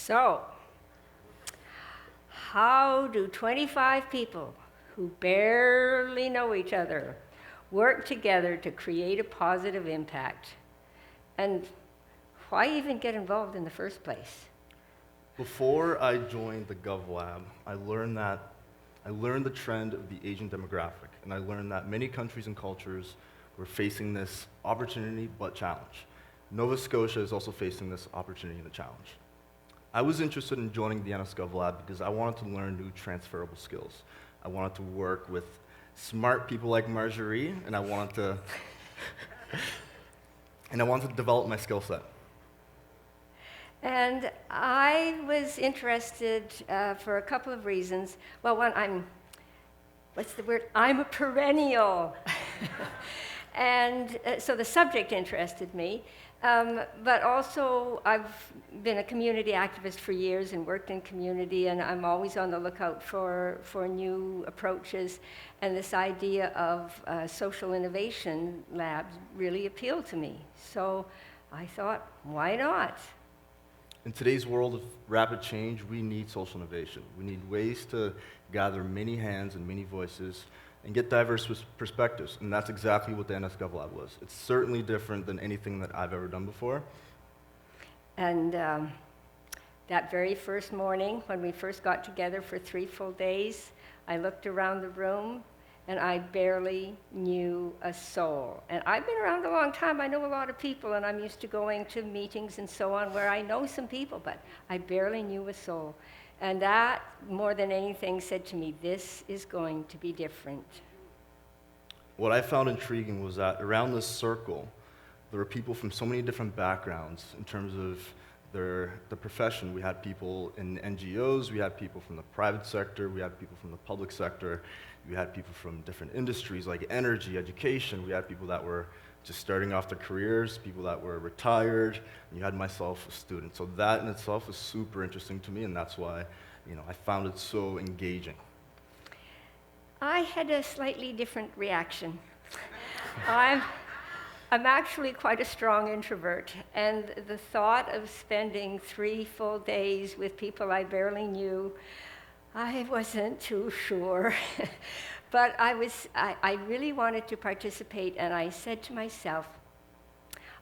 So, how do 25 people who barely know each other work together to create a positive impact? And why even get involved in the first place? Before I joined the GovLab, I learned the trend of the Asian demographic, and I learned that many countries and cultures were facing this opportunity but challenge. Nova Scotia is also facing this opportunity and a challenge. I was interested in joining the NS GovLab because I wanted to learn new transferable skills. I wanted to work with smart people like Marjorie, and I wanted to develop my skill set. And I was interested for a couple of reasons. Well, one, I'm a perennial. And so the subject interested me. But also, I've been a community activist for years and worked in community, and I'm always on the lookout for new approaches. And this idea of social innovation labs really appealed to me. So I thought, why not? In today's world of rapid change, we need social innovation. We need ways to gather many hands and many voices and get diverse perspectives, and that's exactly what the NS GovLab was. It's certainly different than anything that I've ever done before. And that very first morning, when we first got together for 3 full days, I looked around the room, and I barely knew a soul. And I've been around a long time. I know a lot of people, and I'm used to going to meetings and so on where I know some people, but I barely knew a soul. And that, more than anything, said to me, this is going to be different. What I found intriguing was that around this circle, there were people from so many different backgrounds in terms of the profession. We had people in NGOs, we had people from the private sector, we had people from the public sector, we had people from different industries like energy, education, we had people that were just starting off their careers, people that were retired, and you had myself, a student. So that in itself was super interesting to me, and that's why, I found it so engaging. I had a slightly different reaction. I'm actually quite a strong introvert, and the thought of spending 3 full days with people I barely knew, I wasn't too sure. But I really wanted to participate, and I said to myself,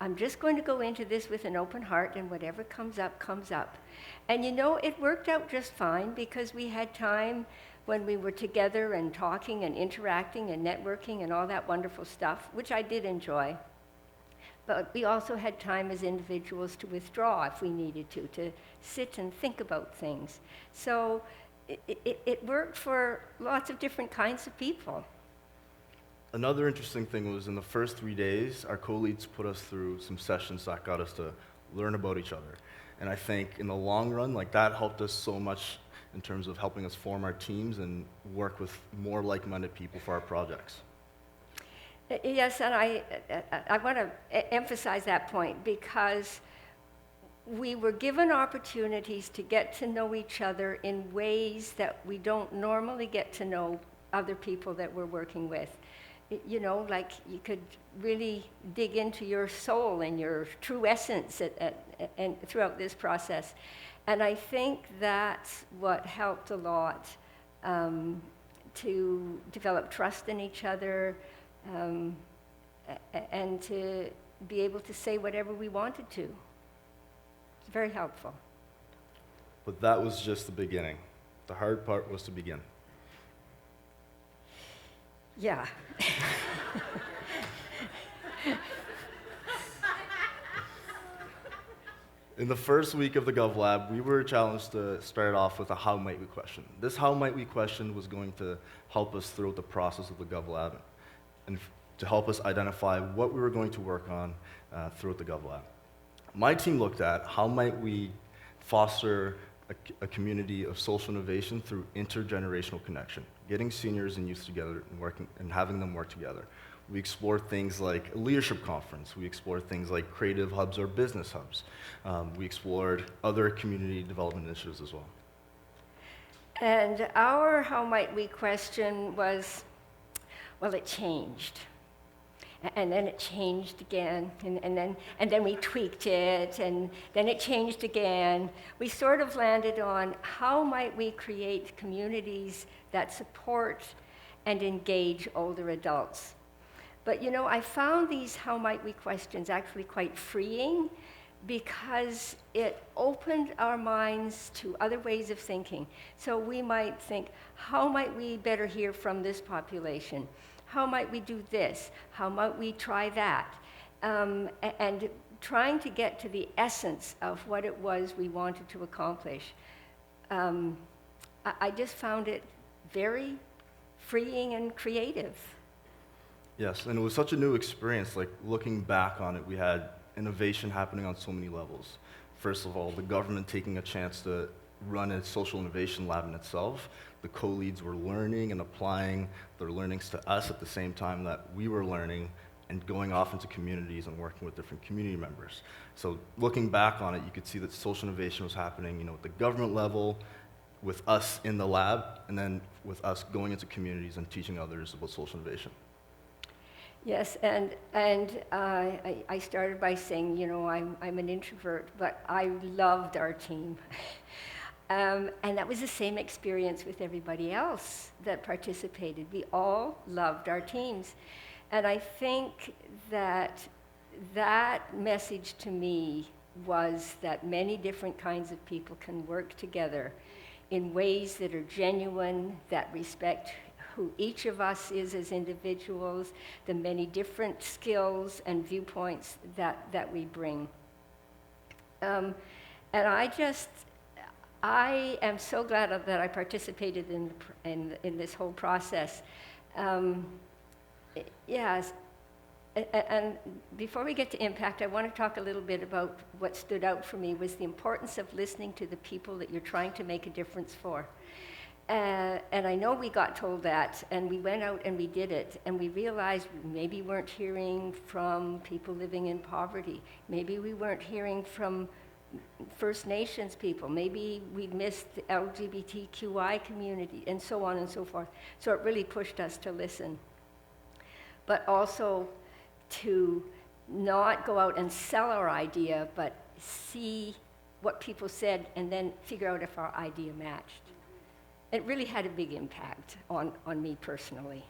I'm just going to go into this with an open heart, and whatever comes up, comes up. And it worked out just fine, because we had time when we were together and talking and interacting and networking and all that wonderful stuff, which I did enjoy. But we also had time as individuals to withdraw if we needed to sit and think about things. So it worked for lots of different kinds of people. Another interesting thing was in the first 3 days, our co-leads put us through some sessions that got us to learn about each other. And I think in the long run, that helped us so much in terms of helping us form our teams and work with more like-minded people for our projects. Yes, and I want to emphasize that point, because we were given opportunities to get to know each other in ways that we don't normally get to know other people that we're working with. Like you could really dig into your soul and your true essence and throughout this process. And I think that's what helped a lot to develop trust in each other, and to be able to say whatever we wanted to. It's very helpful. But that was just the beginning. The hard part was to begin. Yeah. In the first week of the GovLab, we were challenged to start off with a how might we question. This how might we question was going to help us throughout the process of the GovLab and to help us identify what we were going to work on throughout the GovLab. My team looked at how might we foster a community of social innovation through intergenerational connection, getting seniors and youth together and working and having them work together. We explored things like a leadership conference. We explored things like creative hubs or business hubs. We explored other community development initiatives as well. And our how might we question was, well, it changed. and then it changed again, and then we tweaked it, and then it changed again. We sort of landed on how might we create communities that support and engage older adults. But you know, I found these how might we questions actually quite freeing, because it opened our minds to other ways of thinking. So we might think, how might we better hear from this population? How might we do this? How might we try that? And trying to get to the essence of what it was we wanted to accomplish. I just found it very freeing and creative. Yes, and it was such a new experience. Like, looking back on it, we had innovation happening on so many levels. First of all, the government taking a chance to run a social innovation lab in itself. The co-leads were learning and applying their learnings to us at the same time that we were learning and going off into communities and working with different community members. So looking back on it, you could see that social innovation was happening, at the government level, with us in the lab, and then with us going into communities and teaching others about social innovation. Yes, and I started by saying, I'm an introvert, but I loved our team. And that was the same experience with everybody else that participated. We all loved our teams. And I think that message to me was that many different kinds of people can work together in ways that are genuine, that respect who each of us is as individuals, the many different skills and viewpoints that we bring. And I am so glad that I participated in this whole process. Yes, and before we get to impact, I want to talk a little bit about what stood out for me was the importance of listening to the people that you're trying to make a difference for. And I know we got told that, and we went out and we did it, and we realized we maybe weren't hearing from people living in poverty. Maybe we weren't hearing from First Nations people. Maybe we'd missed the LGBTQI community, and so on and so forth. So it really pushed us to listen. But also to not go out and sell our idea, but see what people said and then figure out if our idea matched. It really had a big impact on me personally.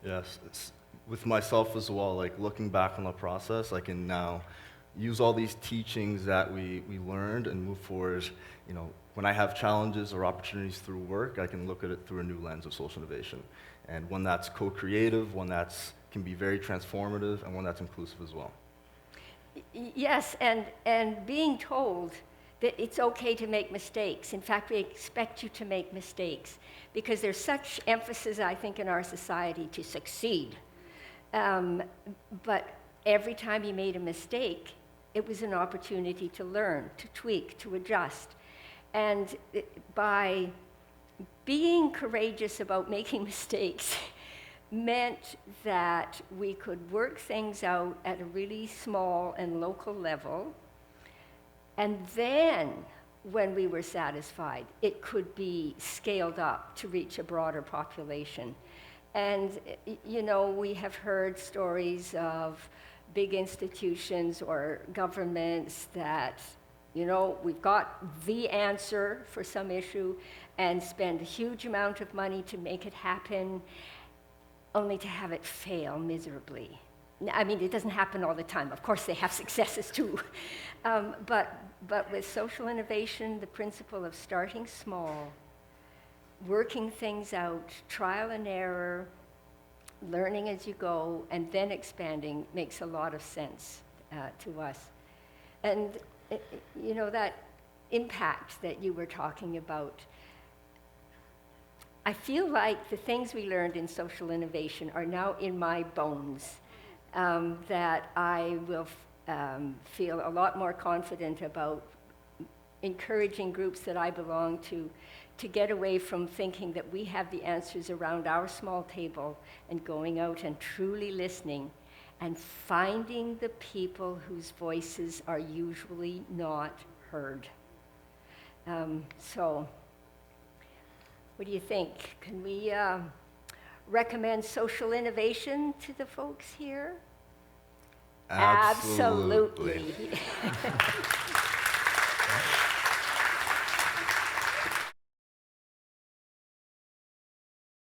Yes, it's with myself as well, like looking back on the process, I can now use all these teachings that we learned and move forward. When I have challenges or opportunities through work, I can look at it through a new lens of social innovation. And one that's co-creative, one that's can be very transformative, and one that's inclusive as well. Yes, and being told that it's okay to make mistakes. In fact, we expect you to make mistakes because there's such emphasis, I think, in our society to succeed. But every time you made a mistake, it was an opportunity to learn, to tweak, to adjust. And by being courageous about making mistakes meant that we could work things out at a really small and local level. And then, when we were satisfied, it could be scaled up to reach a broader population. And, we have heard stories of big institutions or governments that, we've got the answer for some issue and spend a huge amount of money to make it happen, only to have it fail miserably. I mean, it doesn't happen all the time. Of course, they have successes too. But with social innovation, the principle of starting small, working things out, trial and error, learning as you go, and then expanding makes a lot of sense to us. And, that impact that you were talking about, I feel like the things we learned in social innovation are now in my bones. That I will feel a lot more confident about encouraging groups that I belong to get away from thinking that we have the answers around our small table and going out and truly listening and finding the people whose voices are usually not heard. So, what do you think? Can we recommend social innovation to the folks here? Absolutely. Absolutely.